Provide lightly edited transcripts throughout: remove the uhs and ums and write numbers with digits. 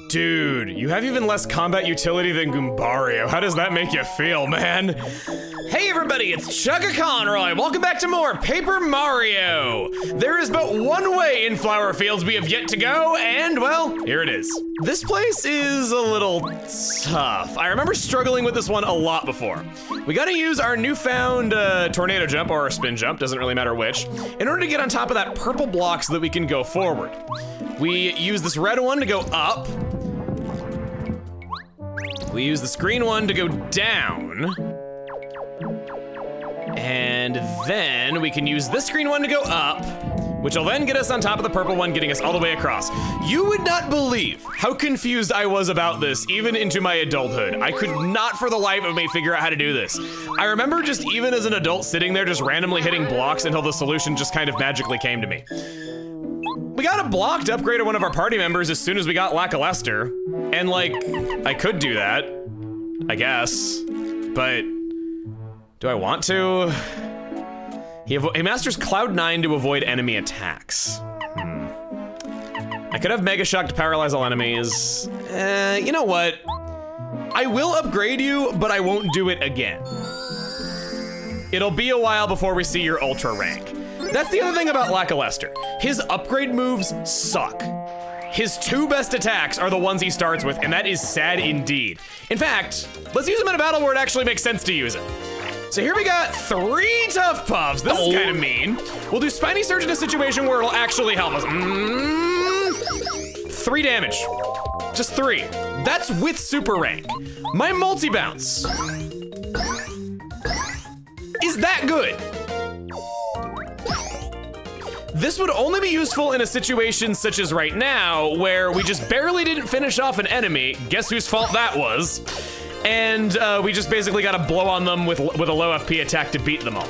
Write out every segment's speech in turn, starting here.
Dude, you have even less combat utility than Goombario. How does that make you feel, man? Hey everybody, it's Chugga Conroy. Welcome back to more Paper Mario. There is but one way in Flower Fields we have yet to go, and well, here it is. This place is a little tough. I remember struggling with this one a lot before. We gotta use our newfound tornado jump or spin jump, doesn't really matter which, in order to get on top of that purple block so that we can go forward. We use this red one to go up. We use this green one to go down. And then we can use this green one to go up, which will then get us on top of the purple one, getting us all the way across. You would not believe how confused I was about this, even into my adulthood. I could not for the life of me figure out how to do this. I remember just even as an adult sitting there just randomly hitting blocks until the solution just kind of magically came to me. We got a block to upgrade one of our party members as soon as we got Lackluster. And like, I could do that, I guess, but do I want to? He masters Cloud9 to avoid enemy attacks. I could have Mega Shock to paralyze all enemies. You know what? I will upgrade you, but I won't do it again. It'll be a while before we see your Ultra rank. That's the other thing about Lackluster. His upgrade moves suck. His two best attacks are the ones he starts with, and that is sad indeed. In fact, let's use him in a battle where it actually makes sense to use it. So here we got 3 Tough Puffs. This is kind of mean. We'll do Spiny Surge in a situation where it'll actually help us. 3 damage, just 3. That's with super rank. My multi-bounce is that good. This would only be useful in a situation such as right now, where we just barely didn't finish off an enemy. Guess whose fault that was? And we just basically gotta blow on them with a low FP attack to beat them all.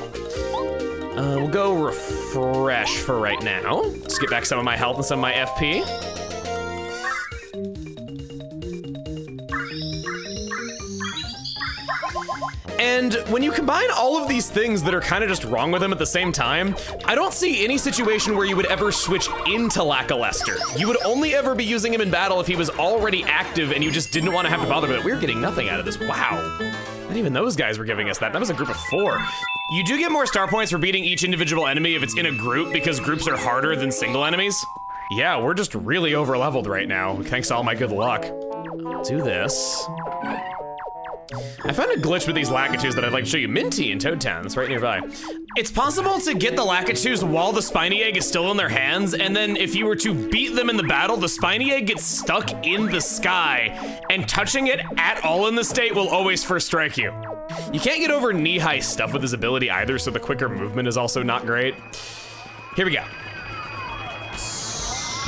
We'll go refresh for right now. Let's get back some of my health and some of my FP. And when you combine all of these things that are kind of just wrong with him at the same time, I don't see any situation where you would ever switch into Lackluster. You would only ever be using him in battle if he was already active and you just didn't want to have to bother with it. We're getting nothing out of this. Wow. Not even those guys were giving us that. That was a group of 4. You do get more star points for beating each individual enemy if it's in a group because groups are harder than single enemies. Yeah, we're just really over leveled right now. Thanks to all my good luck. I'll do this. I found a glitch with these Lakitus that I'd like to show you. Minty in Toad Town, that's right nearby. It's possible to get the Lakitus while the spiny egg is still in their hands, and then if you were to beat them in the battle, the spiny egg gets stuck in the sky, and touching it at all in the state will always first strike you. You can't get over knee-high stuff with his ability either, so the quicker movement is also not great. Here we go.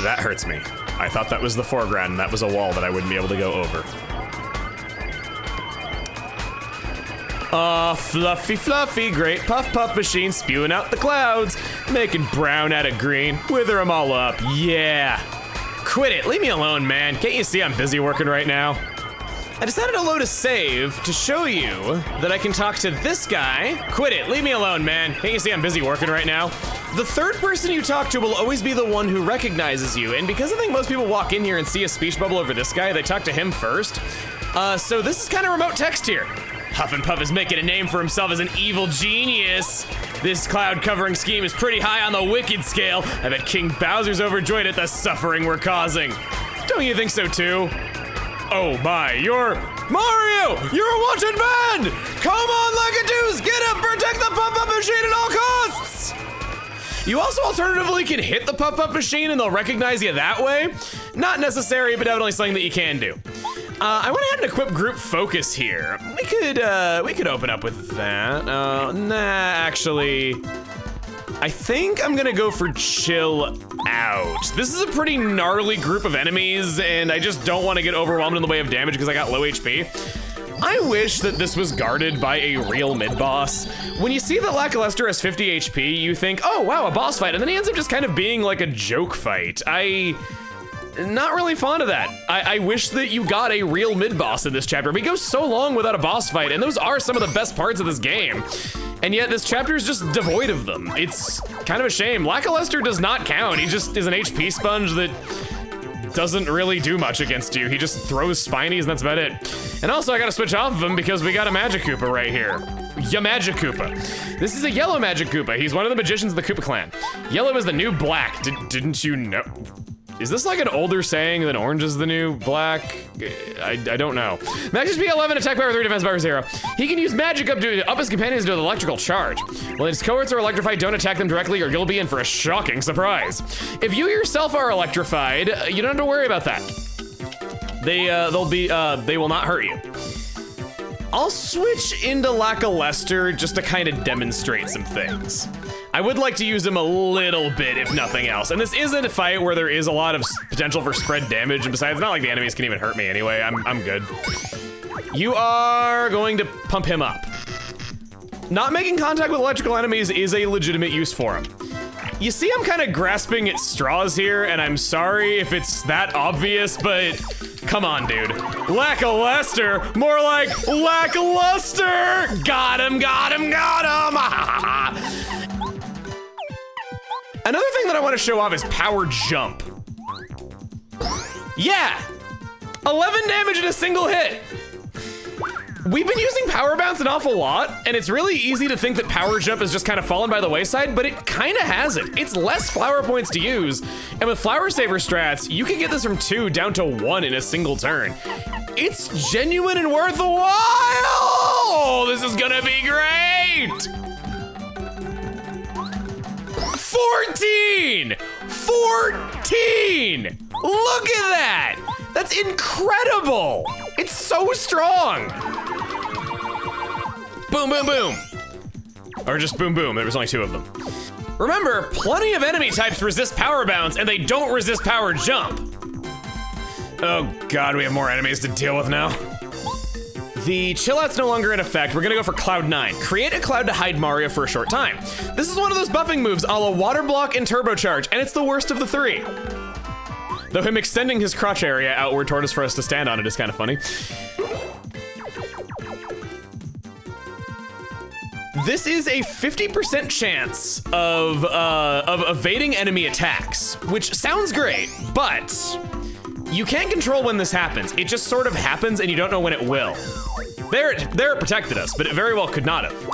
That hurts me. I thought that was the foreground, and that was a wall that I wouldn't be able to go over. Fluffy, fluffy, great puff puff machine spewing out the clouds, making brown out of green, wither them all up, yeah. Quit it, leave me alone, man. Can't you see I'm busy working right now? I decided to load a save to show you that I can talk to this guy. Quit it, leave me alone, man. Can't you see I'm busy working right now? The third person you talk to will always be the one who recognizes you, and because I think most people walk in here and see a speech bubble over this guy, they talk to him first. So this is kind of remote text here. Huffin Puff is making a name for himself as an evil genius. This cloud covering scheme is pretty high on the wicked scale. I bet King Bowser's overjoyed at the suffering we're causing. Don't you think so too? Oh my, you're Mario! You're a wanted man! Come on, Lakitus, get him! Protect the Puff-Up machine at all costs! You also alternatively can hit the Puff-Up machine and they'll recognize you that way. Not necessary, but definitely something that you can do. I went ahead and equipped group focus here. We could open up with that. Nah, actually, I think I'm gonna go for chill out. This is a pretty gnarly group of enemies, and I just don't want to get overwhelmed in the way of damage because I got low HP. I wish that this was guarded by a real mid-boss. When you see that Lackluster has 50 HP, you think, oh wow, a boss fight, and then he ends up just kind of being like a joke fight. Not really fond of that. I wish that you got a real mid-boss in this chapter. We go so long without a boss fight, and those are some of the best parts of this game. And yet this chapter is just devoid of them. It's kind of a shame. Lackluster does not count. He just is an HP sponge that doesn't really do much against you. He just throws Spinies and that's about it. And also I gotta switch off of him because we got a Magic Koopa right here. Magic Koopa. This is a yellow Magic Koopa. He's one of the magicians of the Koopa clan. Yellow is the new black. Didn't you know? Is this like an older saying than orange is the new black? I don't know. Max HP 11, attack power 3, defense power 0. He can use magic up his companions to an electrical charge. When his cohorts are electrified, don't attack them directly or you'll be in for a shocking surprise. If you yourself are electrified, you don't have to worry about that. They will not hurt you. I'll switch into Lackluster just to kind of demonstrate some things. I would like to use him a little bit, if nothing else. And this isn't a fight where there is a lot of potential for spread damage, and besides, it's not like the enemies can even hurt me anyway. I'm good. You are going to pump him up. Not making contact with electrical enemies is a legitimate use for him. You see I'm kind of grasping at straws here, and I'm sorry if it's that obvious, but come on, dude. Lackluster, more like lackluster! Got him, got him, got him! Another thing that I want to show off is power jump. Yeah! 11 damage in a single hit. We've been using power bounce an awful lot, and it's really easy to think that power jump has just kind of fallen by the wayside, but it kind of hasn't. It's less flower points to use, and with flower saver strats, you can get this from 2 down to 1 in a single turn. It's genuine and worth a while! Oh, this is gonna be great! 14! 14! Look at that! That's incredible! It's so strong! Boom, boom, boom. Or just boom, boom, there was only 2 of them. Remember, plenty of enemy types resist power bounce and they don't resist power jump. Oh God, we have more enemies to deal with now. The chill out's no longer in effect. We're gonna go for Cloud 9. Create a cloud to hide Mario for a short time. This is one of those buffing moves a la Water Block and Turbocharge, and it's the worst of the 3. Though him extending his crotch area outward toward us for us to stand on it is kind of funny. This is a 50% chance of evading enemy attacks, which sounds great, but you can't control when this happens. It just sort of happens and you don't know when it will. There it protected us, but it very well could not have.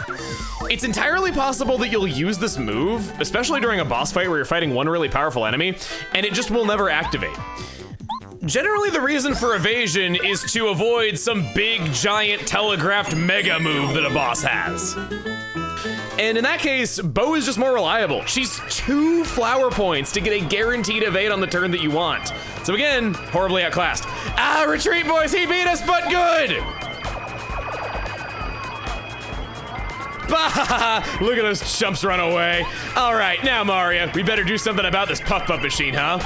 It's entirely possible that you'll use this move, especially during a boss fight where you're fighting one really powerful enemy, and it just will never activate. Generally, the reason for evasion is to avoid some big, giant, telegraphed mega move that a boss has. And in that case, Bo is just more reliable. She's 2 flower points to get a guaranteed evade on the turn that you want. So again, horribly outclassed. Ah, retreat, boys, he beat us, but good! Bah! Look at those chumps run away. All right, now Mario, we better do something about this Puff machine, huh?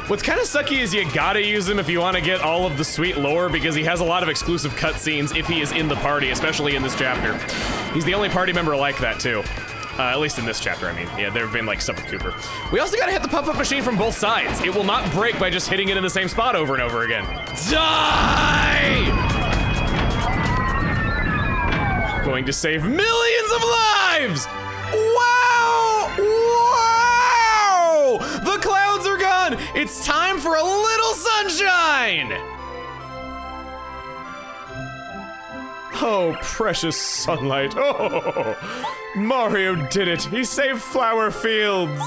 What's kind of sucky is you gotta use him if you want to get all of the sweet lore because he has a lot of exclusive cutscenes if he is in the party, especially in this chapter. He's the only party member like that too. At least in this chapter, I mean. Yeah, there have been like stuff with Cooper. We also gotta hit the Puff machine from both sides. It will not break by just hitting it in the same spot over and over again. Die! Going to save millions of lives! Wow! Wow! The clouds are gone! It's time for a little sunshine! Oh, precious sunlight. Oh, Mario did it. He saved flower fields.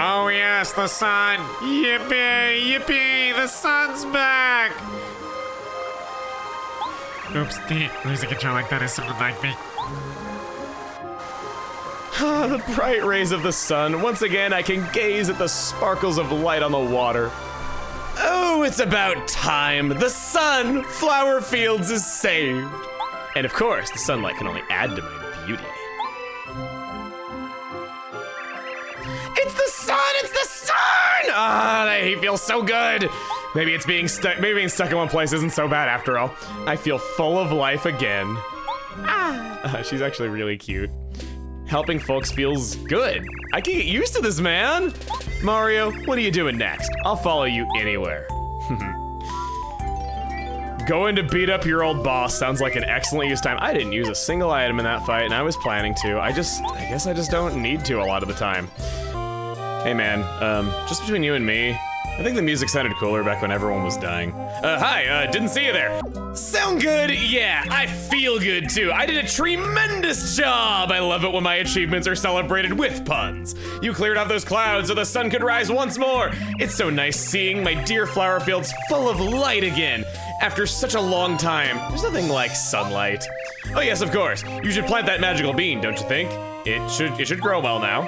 Oh yes, the sun. Yippee, yippee, the sun's back. Oops, losing control like that is something like me. Ah, the bright rays of the sun. Once again, I can gaze at the sparkles of light on the water. Oh, it's about time. The sun, flower fields is saved. And of course, the sunlight can only add to my beauty. It's the sun! It's the sun! Ah, he feels so good. Maybe being stuck in one place isn't so bad after all. I feel full of life again. She's actually really cute. Helping folks feels good. I can get used to this, man. Mario, what are you doing next? I'll follow you anywhere. Going to beat up your old boss sounds like an excellent use time. I didn't use a single item in that fight, and I was planning to. I guess I just don't need to a lot of the time. Hey man, just between you and me, I think the music sounded cooler back when everyone was dying. Hi, didn't see you there. Sound good? Yeah, I feel good too. I did a tremendous job. I love it when my achievements are celebrated with puns. You cleared out those clouds so the sun could rise once more. It's so nice seeing my dear flower fields full of light again. After such a long time, there's nothing like sunlight. Oh yes, of course. You should plant that magical bean, don't you think? It should grow well now.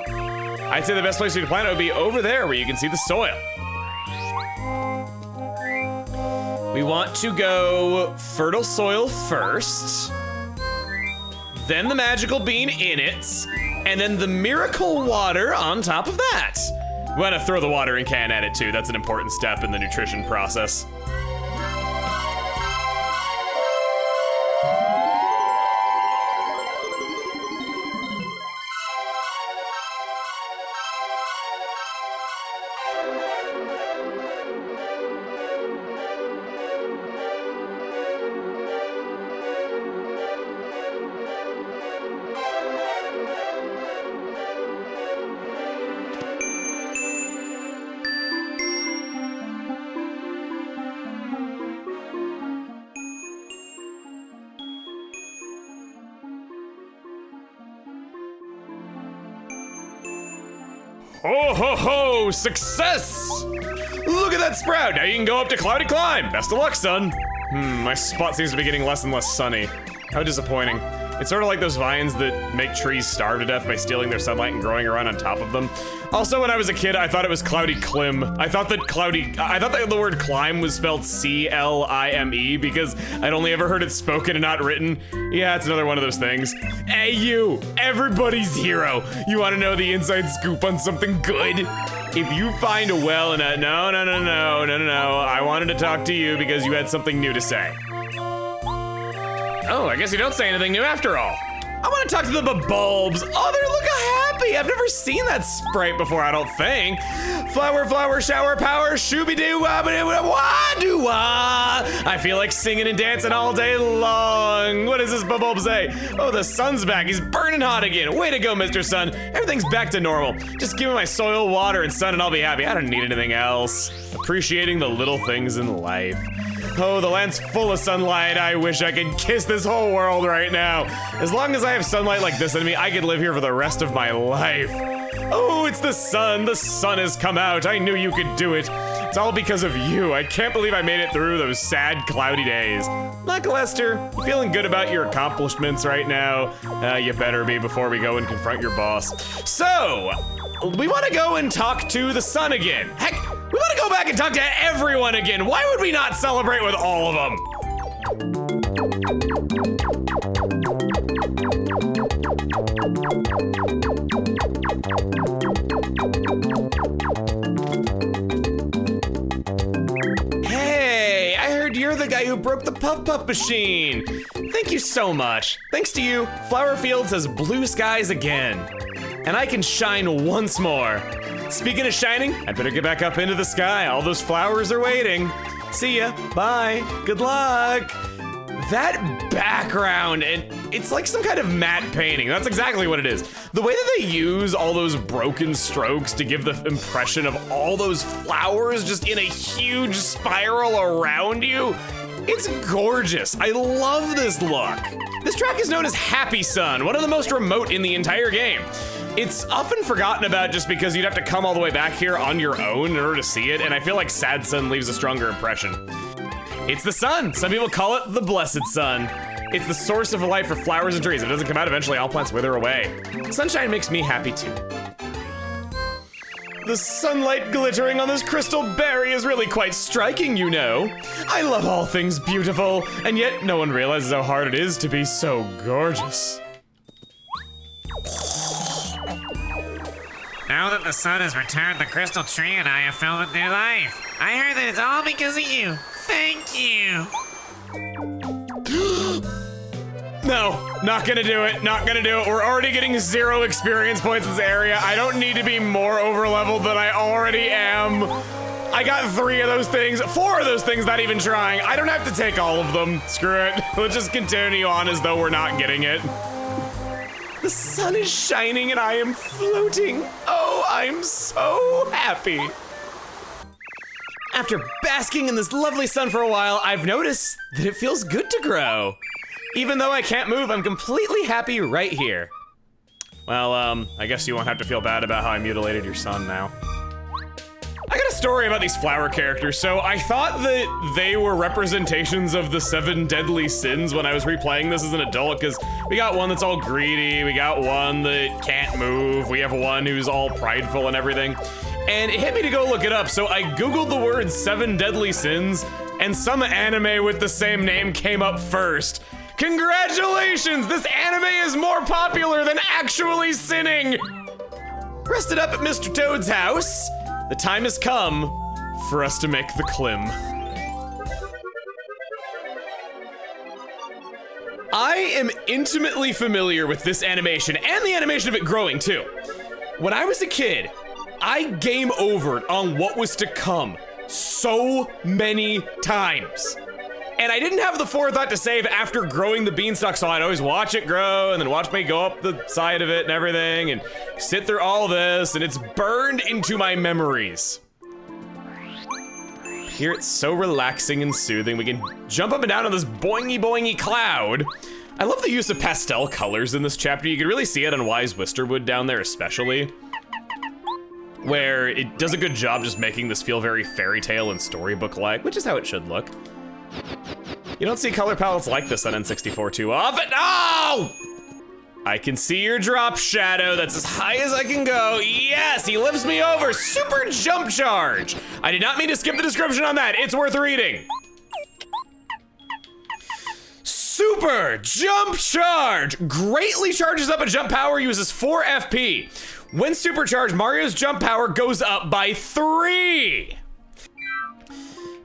I'd say the best place for you to plant it would be over there where you can see the soil. We want to go fertile soil first, then the magical bean in it, and then the miracle water on top of that. We want to throw the watering can at it too. That's an important step in the nutrition process. Ho ho ho! Success! Look at that sprout! Now you can go up to Cloudy Climb! Best of luck, son! My spot seems to be getting less and less sunny. How disappointing. It's sort of like those vines that make trees starve to death by stealing their sunlight and growing around on top of them. Also, when I was a kid, I thought it was Cloudy Clim. I thought that the word climb was spelled C-L-I-M-E because I'd only ever heard it spoken and not written. Yeah, it's another one of those things. Hey you, everybody's hero. You wanna know the inside scoop on something good? If you find a well in a, no, I wanted to talk to you because you had something new to say. Oh, I guess you don't say anything new after all. I want to talk to the bulbs. Oh, they look happy. I've never seen that sprite before, I don't think. Flower, flower, shower, power, shooby-doo, wah-ba-doo-wah-doo-wah. I feel like singing and dancing all day long. What does this bulb say? Oh, the sun's back. He's burning hot again. Way to go, Mr. Sun. Everything's back to normal. Just give me my soil, water, and sun, and I'll be happy. I don't need anything else. Appreciating the little things in life. Oh, the land's full of sunlight. I wish I could kiss this whole world right now. As long as I have sunlight like this in me, I could live here for the rest of my life. Oh, it's the sun. The sun has come out. I knew you could do it. It's all because of you. I can't believe I made it through those sad, cloudy days. Uncle Lester, you feeling good about your accomplishments right now? You better be before we go and confront your boss. So, we want to go and talk to the sun again. Heck, we want to go back and talk to everyone again. Why would we not celebrate with all of them? Hey, I heard you're the guy who broke the Puff Puff machine. Thank you so much. Thanks to you, Flower Fields has blue skies again. And I can shine once more. Speaking of shining, I'd better get back up into the sky. All those flowers are waiting. See ya, bye, good luck. That background, and it's like some kind of matte painting. That's exactly what it is. The way that they use all those broken strokes to give the impression of all those flowers just in a huge spiral around you, it's gorgeous. I love this look. This track is known as Happy Sun, one of the most remote in the entire game. It's often forgotten about just because you'd have to come all the way back here on your own in order to see it, and I feel like Sad Sun leaves a stronger impression. It's the sun. Some people call it the blessed sun. It's the source of life for flowers and trees. If it doesn't come out, eventually all plants wither away. Sunshine makes me happy too. The sunlight glittering on this crystal berry is really quite striking, you know. I love all things beautiful, and yet no one realizes how hard it is to be so gorgeous. Now that the sun has returned, the crystal tree and I have filled with new life. I heard that it's all because of you. Thank you. No, not gonna do it, not gonna do it. We're already getting 0 experience points in this area. I don't need to be more over-leveled than I already am. I got 3 of those things, 4 of those things, not even trying. I don't have to take all of them. Screw it. Let's just continue on as though we're not getting it. The sun is shining and I am floating. Oh, I'm so happy. After basking in this lovely sun for a while, I've noticed that it feels good to grow. Even though I can't move, I'm completely happy right here. Well, I guess you won't have to feel bad about how I mutilated your son now. I got a story about these flower characters. So I thought that they were representations of the 7 deadly sins when I was replaying this as an adult, because we got one that's all greedy, we got one that can't move, we have one who's all prideful and everything. And it hit me to go look it up, so I googled the word 7 deadly sins, and some anime with the same name came up first. Congratulations! This anime is more popular than actually sinning! Rested up at Mr. Toad's house, the time has come for us to make the clim. I am intimately familiar with this animation and the animation of it growing too. When I was a kid, I game overed on what was to come so many times. And I didn't have the forethought to save after growing the beanstalk, so I'd always watch it grow and then watch me go up the side of it and everything and sit through all this, and it's burned into my memories. Here it's so relaxing and soothing. We can jump up and down on this boingy boingy cloud. I love the use of pastel colors in this chapter. You can really see it on Wise Wisterwood down there especially, where it does a good job just making this feel very fairy tale and storybook-like, which is how it should look. You don't see color palettes like this on N64 too often. Oh! I can see your drop shadow. That's as high as I can go. Yes, he lifts me over. Super jump charge. I did not mean to skip the description on that. It's worth reading. Super jump charge. Greatly charges up a jump power, uses 4 FP. When supercharged, Mario's jump power goes up by 3.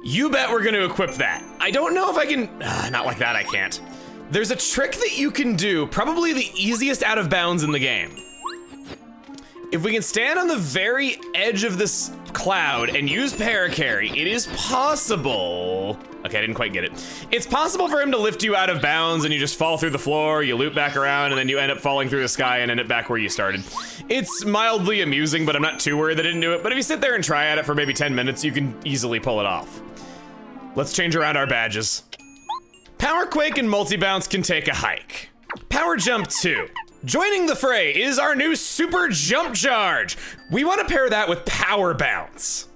You bet we're gonna equip that. I don't know if I can, not like that, I can't. There's a trick that you can do, probably the easiest out of bounds in the game. If we can stand on the very edge of this cloud and use paracarry, it is possible. Okay, I didn't quite get it. It's possible for him to lift you out of bounds and you just fall through the floor, you loop back around, and then you end up falling through the sky and end up back where you started. It's mildly amusing, but I'm not too worried that I didn't do it. But if you sit there and try at it for maybe 10 minutes, you can easily pull it off. Let's change around our badges. Power Quake and Multi-Bounce can take a hike. Power Jump 2. Joining the fray is our new Super Jump Charge. We want to pair that with Power Bounce.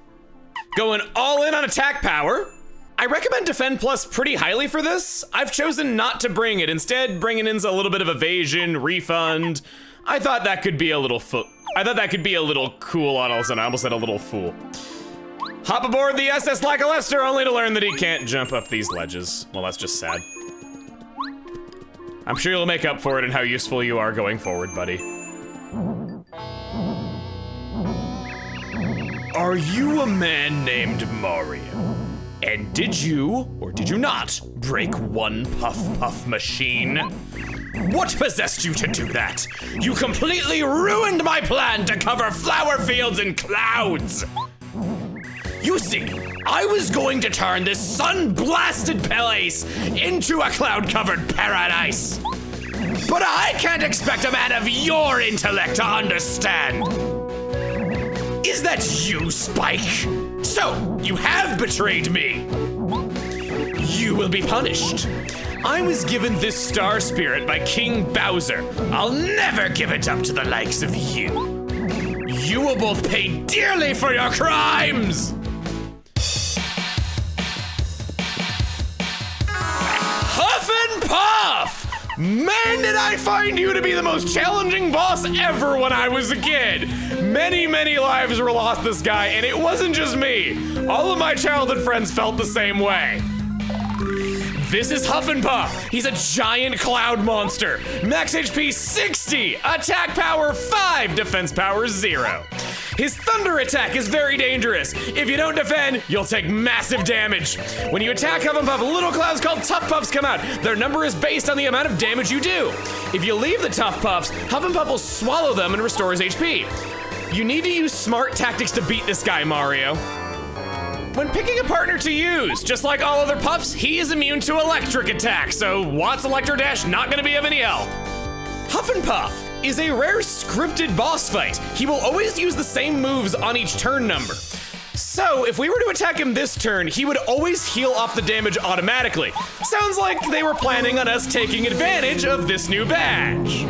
Going all in on attack power. I recommend Defend Plus pretty highly for this. I've chosen not to bring it. Instead, bringing in a little bit of evasion, refund. I thought that could be a little cool on all of a sudden. I almost said a little fool. Hop aboard the SS Lackluster only to learn that he can't jump up these ledges. Well, that's just sad. I'm sure you'll make up for it in how useful you are going forward, buddy. Are you a man named Mario? And did you, or did you not, break one Puff machine? What possessed you to do that? You completely ruined my plan to cover flower fields and clouds! You see, I was going to turn this sun-blasted place into a cloud-covered paradise. But I can't expect a man of your intellect to understand. Is that you, Spike? So, you have betrayed me. You will be punished. I was given this star spirit by King Bowser. I'll never give it up to the likes of you. You will both pay dearly for your crimes! Huffin Puff! Man, did I find you to be the most challenging boss ever when I was a kid. Many, many lives were lost this guy, and it wasn't just me. All of my childhood friends felt the same way. This is Huffin Puff. He's a giant cloud monster. Max HP 60, attack power 5, defense power 0. His thunder attack is very dangerous. If you don't defend, you'll take massive damage. When you attack Huffin Puff, little clouds called Tough Puffs come out. Their number is based on the amount of damage you do. If you leave the Tough Puffs, Huffin Puff will swallow them and restore his HP. You need to use smart tactics to beat this guy, Mario. When picking a partner to use, just like all other Puffs, he is immune to electric attack, so Watt's Electro Dash not gonna be of any help. Huffin Puff, is a rare scripted boss fight. He will always use the same moves on each turn number. So, if we were to attack him this turn, he would always heal off the damage automatically. Sounds like they were planning on us taking advantage of this new badge.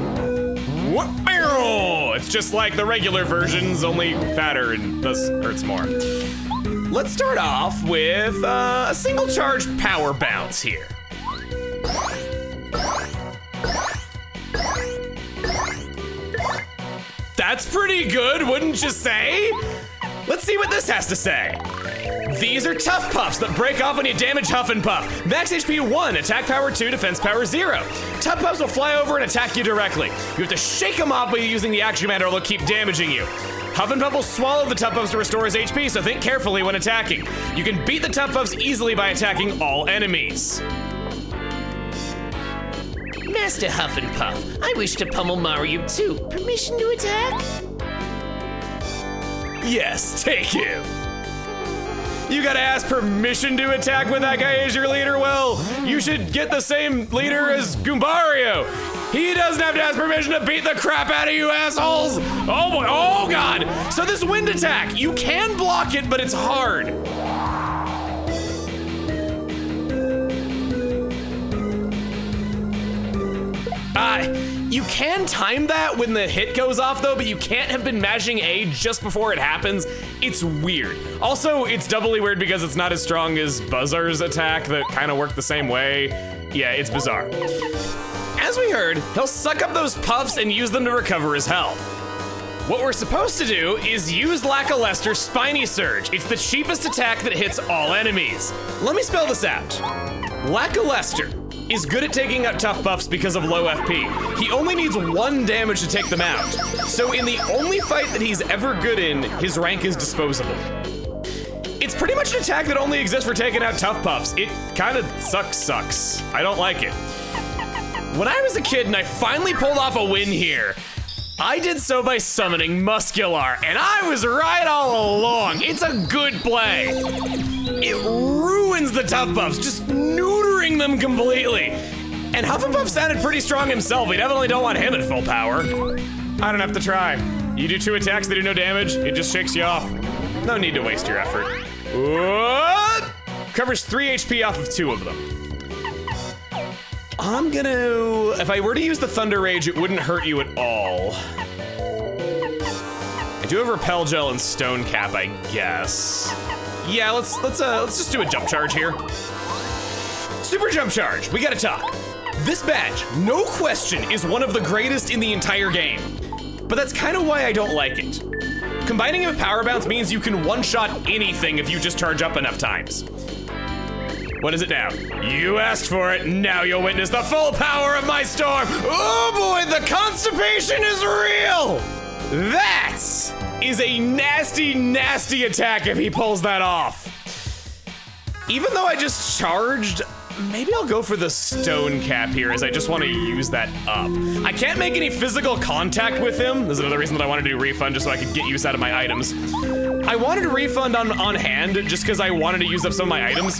It's just like the regular versions, only fatter and thus hurts more. Let's start off with a single charge power bounce here. That's pretty good, wouldn't you say? Let's see what this has to say. These are tough puffs that break off when you damage Huffin Puff. Max HP 1, attack power 2, defense power 0. Tough puffs will fly over and attack you directly. You have to shake them off by using the action command or they'll keep damaging you. Huffin Puff will swallow the tough puffs to restore his HP, so think carefully when attacking. You can beat the tough puffs easily by attacking all enemies. Master Huffin Puff, I wish to pummel Mario too. Permission to attack? Yes, take him. You gotta ask permission to attack when that guy is your leader? Well, you should get the same leader as Goombario. He doesn't have to ask permission to beat the crap out of you assholes. Oh boy, oh god. So this wind attack, you can block it, but it's hard. You can time that when the hit goes off though, but you can't have been mashing A just before it happens. It's weird. Also, it's doubly weird because it's not as strong as Buzzar's attack that kind of worked the same way. Yeah, it's bizarre. As we heard, he'll suck up those puffs and use them to recover his health. What we're supposed to do is use Lackalester's Spiny Surge. It's the cheapest attack that hits all enemies. Let me spell this out. Lackalester is good at taking out tough buffs because of low FP. He only needs 1 damage to take them out. So in the only fight that he's ever good in, his rank is disposable. It's pretty much an attack that only exists for taking out tough buffs. It kind of sucks. I don't like it. When I was a kid and I finally pulled off a win here, I did so by summoning Muscular, and I was right all along. It's a good play. It ruins the tough buffs, just neutering them completely. And Huffin Puff sounded pretty strong himself. We definitely don't want him at full power. I don't have to try. You do 2 attacks, they do no damage, it just shakes you off. No need to waste your effort. Covers 3 HP off of 2 of them. I'm gonna, if I were to use the Thunder Rage, it wouldn't hurt you at all. I do have Repel Gel and Stone Cap, I guess. Yeah, let's just do a jump charge here. Super jump charge, we gotta talk. This badge, no question, is one of the greatest in the entire game. But that's kind of why I don't like it. Combining it with Power Bounce means you can one-shot anything if you just charge up enough times. What is it now? You asked for it, now you'll witness the full power of my storm! Oh boy, the constipation is real! That is a nasty, nasty attack if he pulls that off. Even though I just charged, maybe I'll go for the Stone Cap here as I just want to use that up. I can't make any physical contact with him. This is another reason that I wanted to do Refund just so I could get use out of my items. I wanted to Refund on hand just because I wanted to use up some of my items.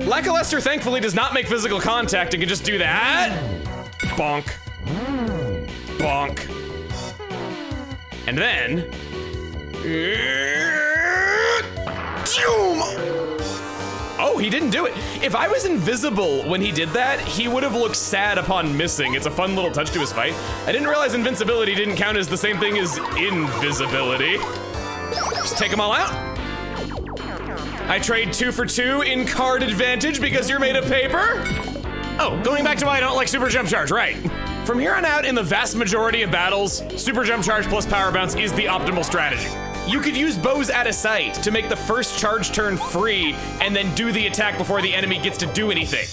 Lackalester thankfully does not make physical contact and can just do that. Bonk. Bonk. And then... Oh, he didn't do it. If I was invisible when he did that, he would have looked sad upon missing. It's a fun little touch to his fight. I didn't realize invincibility didn't count as the same thing as invisibility. Just take them all out. I trade 2 for 2 in card advantage because you're made of paper. Oh, going back to why I don't like Super Jump Charge, right. From here on out, in the vast majority of battles, Super Jump Charge plus Power Bounce is the optimal strategy. You could use bows out of sight to make the first charge turn free and then do the attack before the enemy gets to do anything.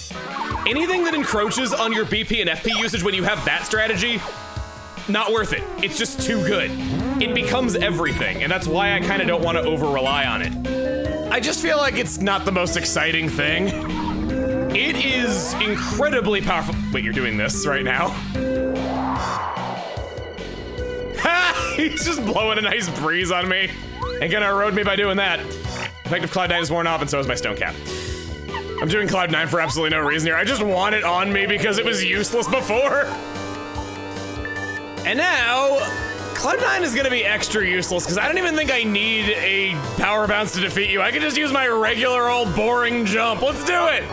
Anything that encroaches on your BP and FP usage when you have that strategy, not worth it. It's just too good. It becomes everything, and that's why I kind of don't want to over-rely on it. I just feel like it's not the most exciting thing. It is incredibly powerful. Wait, you're doing this right now? Ha! He's just blowing a nice breeze on me. Ain't gonna erode me by doing that. Effective Cloud9 is worn off, and so is my Stone Cap. I'm doing Cloud9 for absolutely no reason here. I just want it on me because it was useless before. And now, Cloud9 is gonna be extra useless because I don't even think I need a power bounce to defeat you. I can just use my regular old boring jump. Let's do it.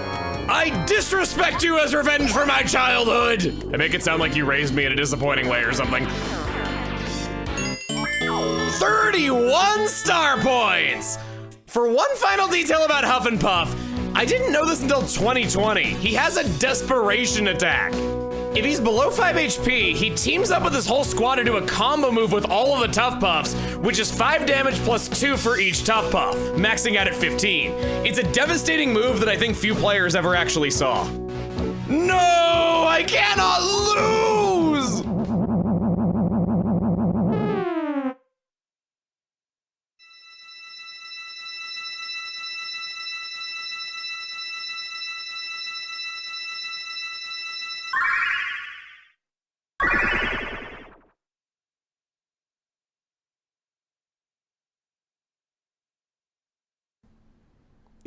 I disrespect you as revenge for my childhood. I make it sound like you raised me in a disappointing way or something. 31 star points! For one final detail about Huffin Puff, I didn't know this until 2020. He has a desperation attack. If he's below 5 HP, he teams up with his whole squad to do a combo move with all of the Tough Puffs, which is 5 damage plus 2 for each Tough Puff, maxing out at 15. It's a devastating move that I think few players ever actually saw. No, I cannot lose!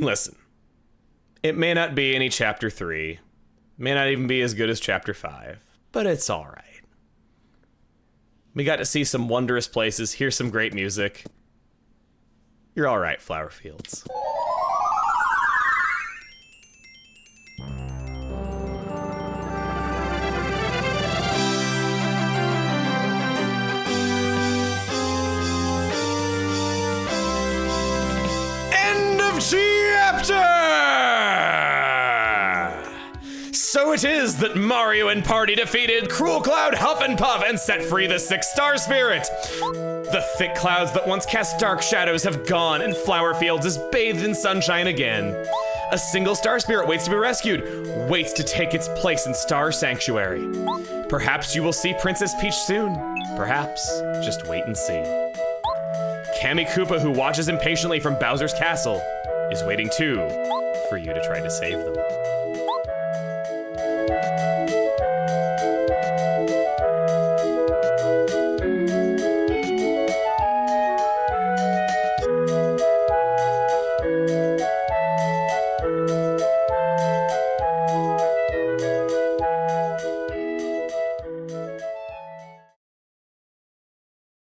Listen, it may not be any chapter 3, may not even be as good as chapter 5, but it's all right. We got to see some wondrous places, hear some great music. You're all right, Flower Fields. Chapter! So it is that Mario and party defeated Cruel Cloud, Huffin Puff, and set free the 6-star spirit. The thick clouds that once cast dark shadows have gone, and Flower Fields is bathed in sunshine again. A single star spirit waits to be rescued, waits to take its place in Star Sanctuary. Perhaps you will see Princess Peach soon. Perhaps. Just wait and see. Kammy Koopa, who watches impatiently from Bowser's castle, is waiting too for you to try to save them.